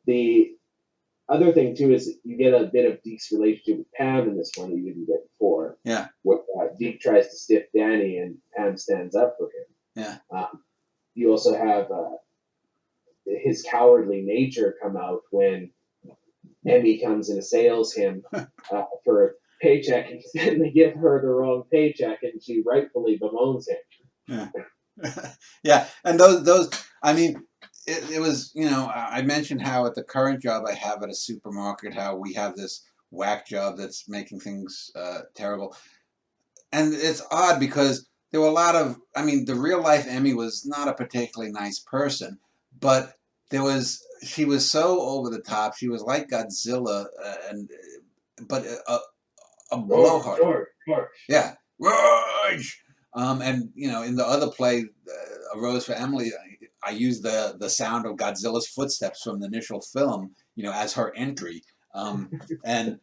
The other thing too is you get a bit of Deke's relationship with Pam in this one that you didn't get before. Yeah. Where Deke tries to stiff Danny and Pam stands up for him. Yeah. You also have his cowardly nature come out when Emmy comes and assails him for a paycheck, and then they give her the wrong paycheck, and she rightfully bemoans him. Yeah. Yeah, and those. I mean, it was, you know, I mentioned how at the current job I have at a supermarket, how we have this whack job that's making things terrible. And it's odd because there were a lot of, I mean, the real life Emmy was not a particularly nice person, but she was so over the top. She was like Godzilla, but a blowhard. George. Yeah, Rage. And you know, in the other play, A Rose for Emily, I used the sound of Godzilla's footsteps from the initial film, you know, as her entry. And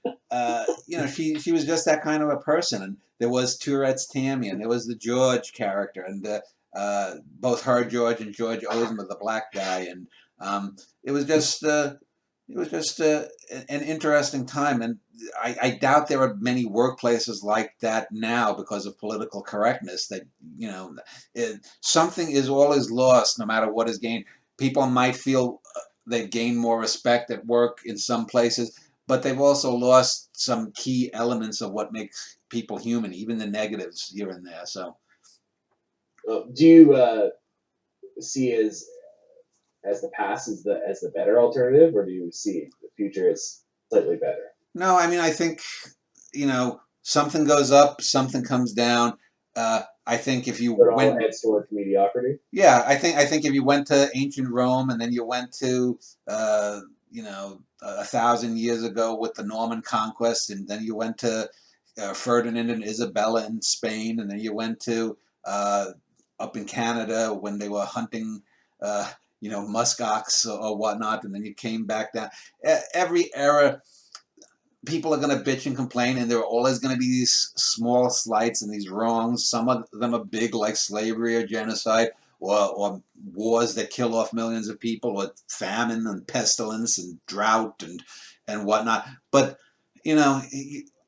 you know, she was just that kind of a person. And there was Tourette's Tammy, and there was the George character, and both her George and George Ozma, the black guy, and it was just an interesting time, and I doubt there are many workplaces like that now because of political correctness. That, you know, something is always lost, no matter what is gained. People might feel they've gained more respect at work in some places, but they've also lost some key elements of what makes people human, even the negatives here and there. So, do you see as the past as the better alternative, or do you see the future as slightly better? no, I mean, I think, you know, something goes up, something comes down. I think if you But all went, heads towards mediocrity. yeah, I think if you went to ancient Rome and then you went to, you know, 1,000 years ago with the Norman conquest, and then you went to Ferdinand and Isabella in Spain, and then you went to up in Canada when they were hunting, uh, you know, muskox or whatnot, and then you came back down. Every era, people are going to bitch and complain, and there are always going to be these small slights and these wrongs. Some of them are big, like slavery or genocide, or wars that kill off millions of people, or famine and pestilence and drought and whatnot. But, you know,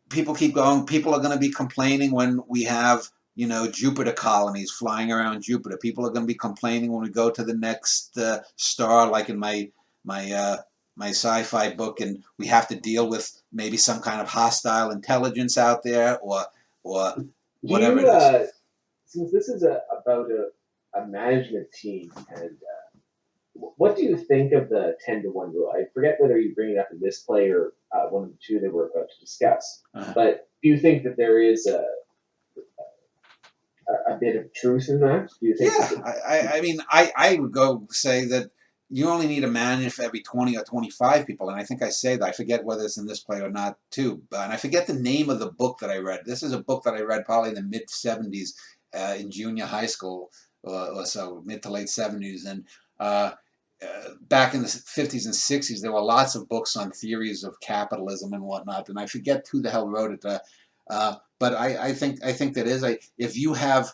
people keep going. People are going to be complaining when we have, you know, Jupiter colonies flying around Jupiter. People are going to be complaining when we go to the next star, like in my sci-fi book, and we have to deal with maybe some kind of hostile intelligence out there, or Do whatever you, it is. since this is about a management team, and what do you think of the 10-to-1 rule? I forget whether you bring it up in this play or one of the two that we're about to discuss. But do you think that there is a bit of truth in that? Do you think? Yeah, I mean, I would go say that you only need a manager for every 20 or 25 people, and I think I say that. I forget whether it's in this play or not, too. And I forget the name of the book that I read. This is a book that I read probably in the mid-'70s in junior high school or so, mid to late '70s. And back in the '50s and '60s, there were lots of books on theories of capitalism and whatnot, and I forget who the hell wrote it. But I think that is if you have,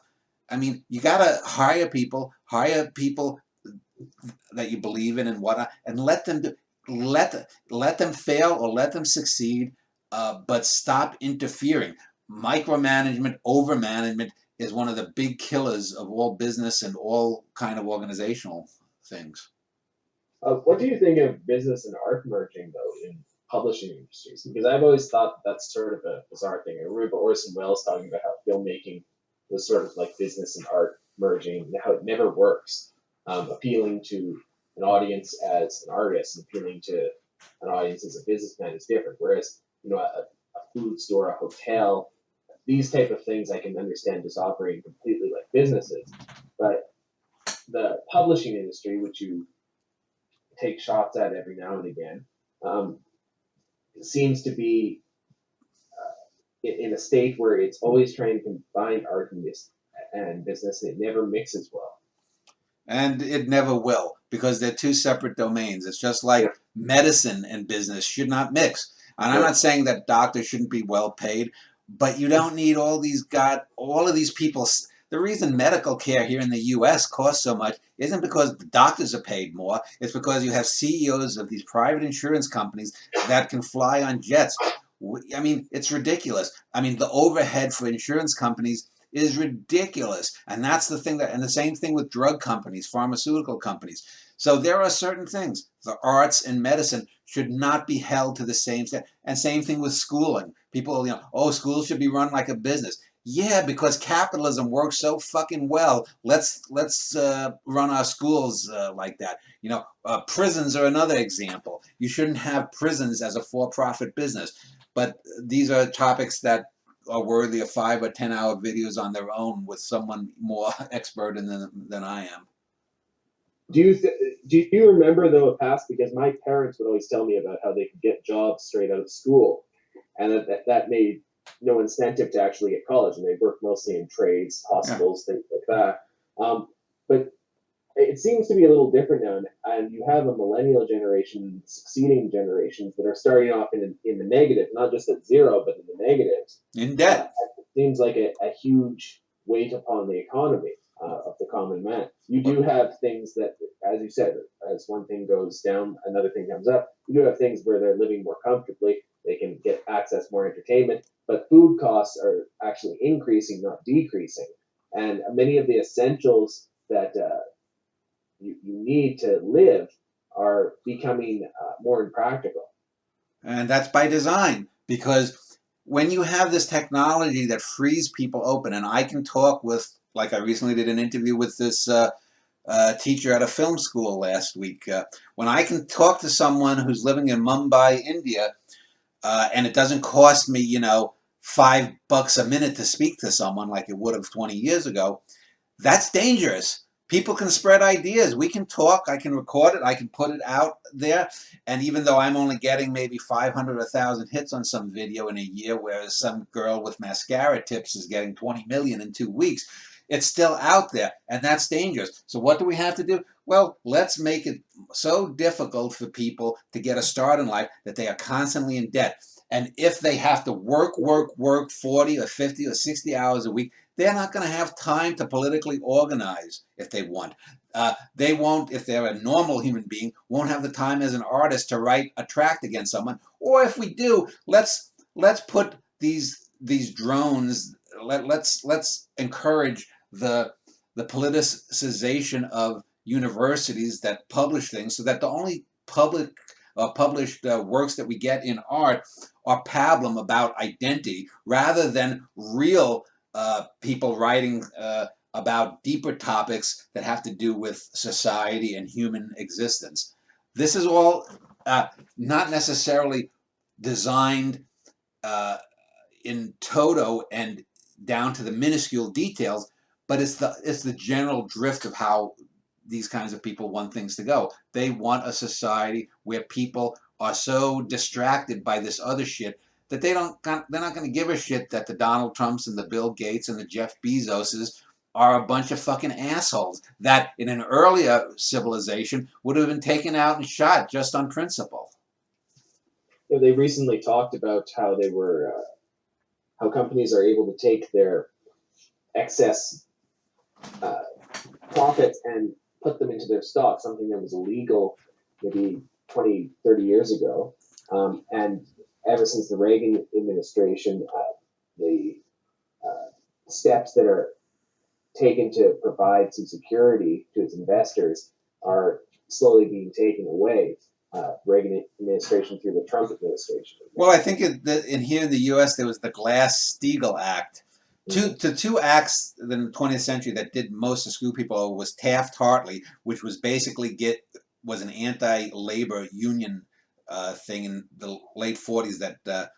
I mean, you gotta hire people that you believe in and whatnot, and let them fail or let them succeed, but stop interfering. Micromanagement, overmanagement is one of the big killers of all business and all kind of organizational things. What do you think of business and art merging, though, in publishing industries? Because I've always thought that's sort of a bizarre thing. I remember Orson Welles talking about how filmmaking was sort of like business and art merging, and how it never works. Appealing to an audience as an artist and appealing to an audience as a businessman is different. Whereas, you know, a food store, a hotel, these type of things I can understand just operating completely like businesses. But the publishing industry, which you take shots at every now and again, seems to be in a state where it's always trying to combine art and business, and it never mixes well. And it never will, because they're two separate domains. It's just like medicine and business should not mix. And I'm not saying that doctors shouldn't be well paid, but you don't need all of these people The reason medical care here in the U.S. costs so much isn't because the doctors are paid more. It's because you have CEOs of these private insurance companies that can fly on jets. I mean, it's ridiculous. I mean, the overhead for insurance companies is ridiculous. And that's the thing and the same thing with drug companies, pharmaceutical companies. So there are certain things. The arts and medicine should not be held to the same standard. And same thing with schooling. People, oh, schools should be run like a business. Yeah, because capitalism works so fucking well. Let's run our schools like that. Prisons are another example. You shouldn't have prisons as a for-profit business. But these are topics that are worthy of 5 or 10 hour videos on their own with someone more expert in them than I am. Do you remember though a past, because my parents would always tell me about how they could get jobs straight out of school, and that made no incentive to actually get college, and they worked mostly in trades, hospitals, things like that. But it seems to be a little different now, and you have a millennial generation, succeeding generations that are starting off in the negative, not just at zero, but in the negatives. In debt. It seems like a huge weight upon the economy of the common man. You do have things that, as you said, as one thing goes down, another thing comes up. You do have things where they're living more comfortably, they can get access more entertainment, but food costs are actually increasing, not decreasing. And many of the essentials that you need to live are becoming more impractical. And that's by design, because when you have this technology that frees people open, and I can talk with, like I recently did an interview with this teacher at a film school last week, when I can talk to someone who's living in Mumbai, India, and it doesn't cost me, $5 a minute to speak to someone like it would have 20 years ago, that's dangerous. People can spread ideas. We can talk. I can record it. I can put it out there. And even though I'm only getting maybe 500 or 1,000 hits on some video in a year, whereas some girl with mascara tips is getting 20 million in 2 weeks, it's still out there. And that's dangerous. So what do we have to do? Well, let's make it so difficult for people to get a start in life that they are constantly in debt. And if they have to work 40 or 50 or 60 hours a week, they're not going to have time to politically organize if they want. They won't, if they're a normal human being, won't have the time as an artist to write a tract against someone. Or if we do, let's put these drones. Let's encourage the politicization of universities that publish things, so that the only published works that we get in art are pablum about identity, rather than real people writing about deeper topics that have to do with society and human existence. This is all not necessarily designed in toto and down to the minuscule details, but it's the general drift of how these kinds of people want things to go. They want a society where people are so distracted by this other shit that they're not going to give a shit that the Donald Trumps and the Bill Gates and the Jeff Bezoses are a bunch of fucking assholes that in an earlier civilization would have been taken out and shot just on principle. They recently talked about how they were how companies are able to take their excess profits and put them into their stock, something that was illegal maybe 20, 30 years ago. And ever since the Reagan administration, the steps that are taken to provide some security to its investors are slowly being taken away. Reagan administration through the Trump administration. Well, I think in here in the U.S. there was the Glass-Steagall Act. Two acts in the 20th century that did most to screw people over was Taft-Hartley, which was basically was an anti-labor union thing in the late 40s that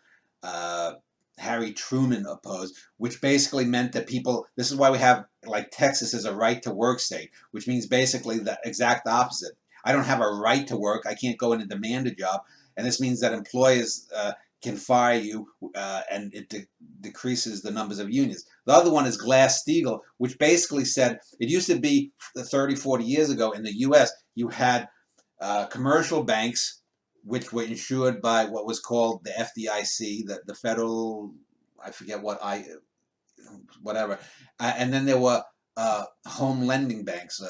Harry Truman opposed, which basically meant that people, this is why we have, like, Texas is a right-to-work state, which means basically the exact opposite. I don't have a right to work. I can't go in and demand a job. And this means that employers can fire you, and it decreases the numbers of unions. The other one is Glass-Steagall, which basically said, it used to be 30, 40 years ago in the U.S., you had commercial banks, which were insured by what was called the FDIC, the federal, I forget what whatever. And then there were home lending banks,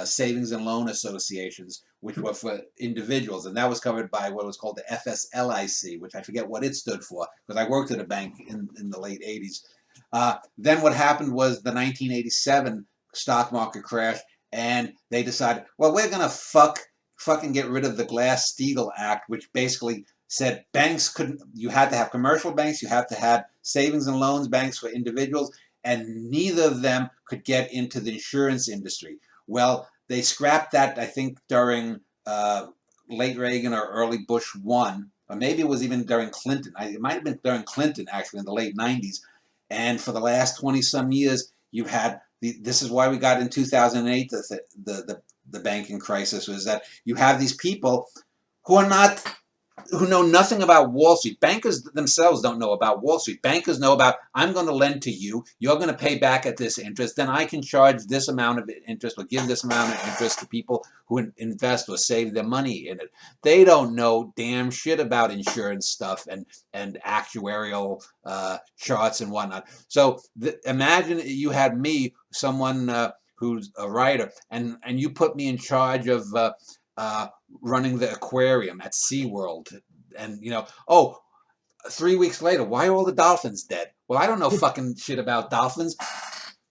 savings and loan associations, which were for individuals, and that was covered by what was called the FSLIC, which I forget what it stood for because I worked at a bank in the late 80s. Then what happened was the 1987 stock market crash, and they decided, well, we're gonna fucking get rid of the Glass-Steagall Act, which basically said banks couldn't. You had to have commercial banks, you had to have savings and loans banks for individuals, and neither of them could get into the insurance industry. Well, they scrapped that, I think, during late Reagan or early Bush 1, or maybe it was even during Clinton. It might have been during Clinton, actually, in the late 90s. And for the last 20-some years, you've had, this is why we got in 2008 the banking crisis, was that you have these people who are not, who know nothing about Wall Street. Bankers themselves don't know about Wall Street. Bankers know about, I'm going to lend to you, you're going to pay back at this interest, then I can charge this amount of interest or give this amount of interest to people who invest or save their money in it. They don't know damn shit about insurance stuff and actuarial charts and whatnot. So imagine you had me, someone who's a writer, and you put me in charge of running the aquarium at SeaWorld, and oh, 3 weeks later, why are all the dolphins dead? Well, I don't know fucking shit about dolphins,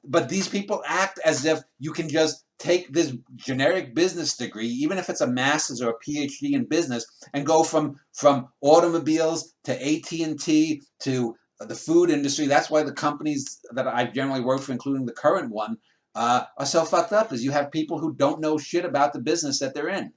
but these people act as if you can just take this generic business degree, even if it's a master's or a PhD in business, and go from automobiles to AT&T to the food industry. That's why the companies that I've generally worked for, including the current one, are so fucked up, is you have people who don't know shit about the business that they're in.